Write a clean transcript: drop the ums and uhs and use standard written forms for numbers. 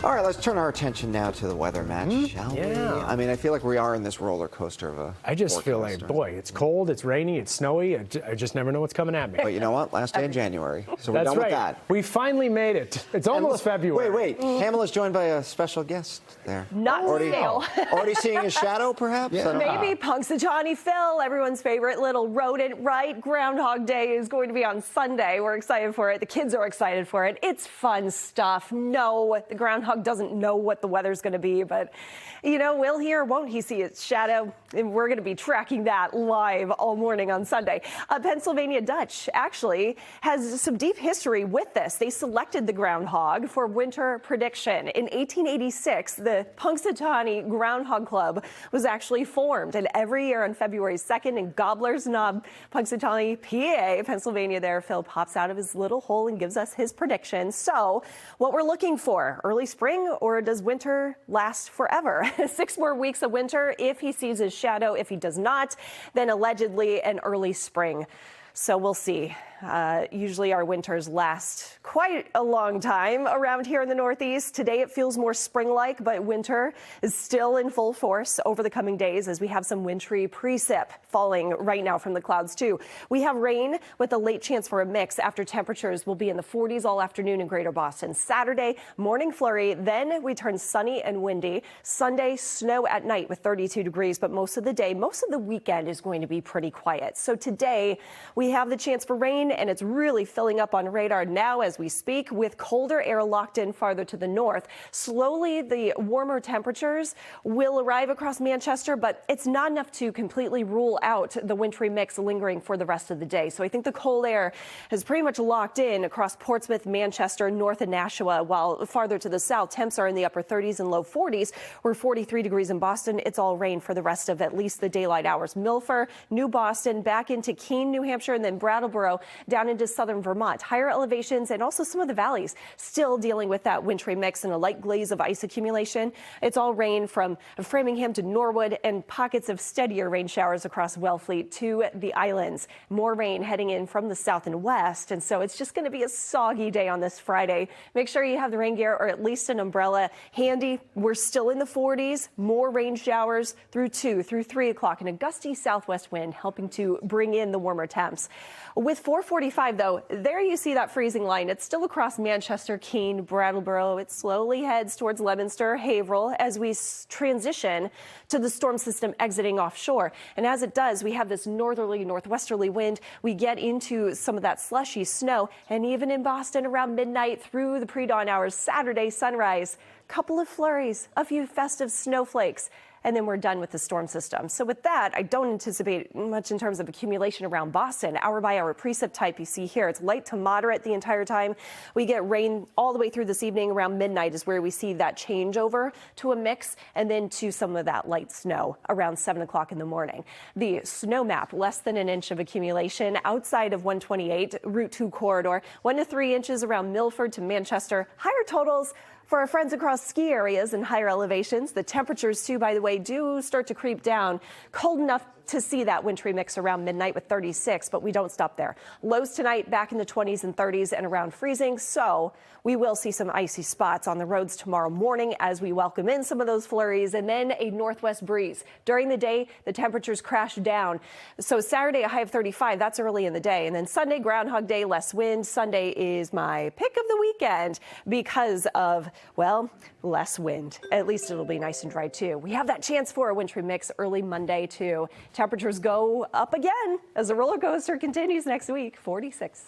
All right, let's turn our attention now to the weather match, shall we? I mean, I feel like we are in this roller coaster of a I just feel like, boy, it's cold, it's rainy, it's snowy. I just never know what's coming at me. But you know what? Last day of January, so we're That's done right. with that. We finally made it. It's almost February. Wait. Pamela's joined by a special guest there. Not Phil. Already seeing his shadow, perhaps? Yeah. Maybe Punxsutawney Phil, everyone's favorite little rodent, right? Groundhog Day is going to be on Sunday. We're excited for it. The kids are excited for it. It's fun stuff. No, the groundhog doesn't know what the weather's going to be, but, you know, will he or won't he see its shadow? And we're going to be tracking that live all morning on Sunday. Pennsylvania Dutch actually has some deep history with this. They selected the groundhog for winter prediction. In 1886, the Punxsutawney Groundhog Club was actually formed, and every year on February 2nd in Gobbler's Knob, Punxsutawney, PA, Pennsylvania there, Phil pops out of his little hole and gives us his prediction. So what we're looking for, early spring, or does winter last forever? 6 more weeks of winter if he sees his shadow. If he does not, then allegedly an early spring. So we'll see. Usually our winters last quite a long time around here in the Northeast. Today it feels more spring-like, but winter is still in full force over the coming days as we have some wintry precip falling right now from the clouds too. We have rain with a late chance for a mix after temperatures will be in the 40s all afternoon in Greater Boston. Saturday, morning flurry, then we turn sunny and windy. Sunday, snow at night with 32 degrees, but most of the day, most of the weekend is going to be pretty quiet. So today we have the chance for rain, and it's really filling up on radar now as we speak with colder air locked in farther to the north. Slowly, the warmer temperatures will arrive across Manchester, but it's not enough to completely rule out the wintry mix lingering for the rest of the day. So I think the cold air has pretty much locked in across Portsmouth, Manchester, north of Nashua, while farther to the south, temps are in the upper 30s and low 40s. We're 43 degrees in Boston. It's all rain for the rest of at least the daylight hours. Milford, New Boston, back into Keene, New Hampshire, and then Brattleboro down into southern Vermont. Higher elevations and also some of the valleys still dealing with that wintry mix and a light glaze of ice accumulation. It's all rain from Framingham to Norwood and pockets of steadier rain showers across Wellfleet to the islands. More rain heading in from the south and west, and so it's just going to be a soggy day on this Friday. Make sure you have the rain gear or at least an umbrella handy. We're still in the 40s. More rain showers through 2 through 3 o'clock and a gusty southwest wind helping to bring in the warmer temps. With 4:45, though, there you see that freezing line. It's still across Manchester, Keene, Brattleboro. It slowly heads towards Leominster, Haverhill as we transition to the storm system exiting offshore. And as it does, we have this northerly, northwesterly wind. We get into some of that slushy snow. And even in Boston around midnight through the pre-dawn hours, Saturday sunrise, couple of flurries, a few festive snowflakes. And then we're done with the storm system. So with that, I don't anticipate much in terms of accumulation around Boston. Hour by hour precip type you see here. It's light to moderate the entire time. We get rain all the way through this evening. Around midnight is where we see that changeover to a mix and then to some of that light snow around 7 o'clock in the morning. The snow map, less than an inch of accumulation outside of 128 Route 2 corridor. 1 to 3 inches around Milford to Manchester. Higher totals for our friends across ski areas and higher elevations. The temperatures, too, by the way, do start to creep down. Cold enough to see that wintry mix around midnight with 36, but we don't stop there. Lows tonight back in the 20s and 30s and around freezing, so we will see some icy spots on the roads tomorrow morning as we welcome in some of those flurries and then a northwest breeze. During the day, the temperatures crash down. So Saturday, a high of 35, that's early in the day. And then Sunday, Groundhog Day, less wind. Sunday is my pick of the weekend because of, well, less wind. At least it'll be nice and dry, too. We have that chance for a wintry mix early Monday, too. Temperatures go up again as the roller coaster continues next week, 46.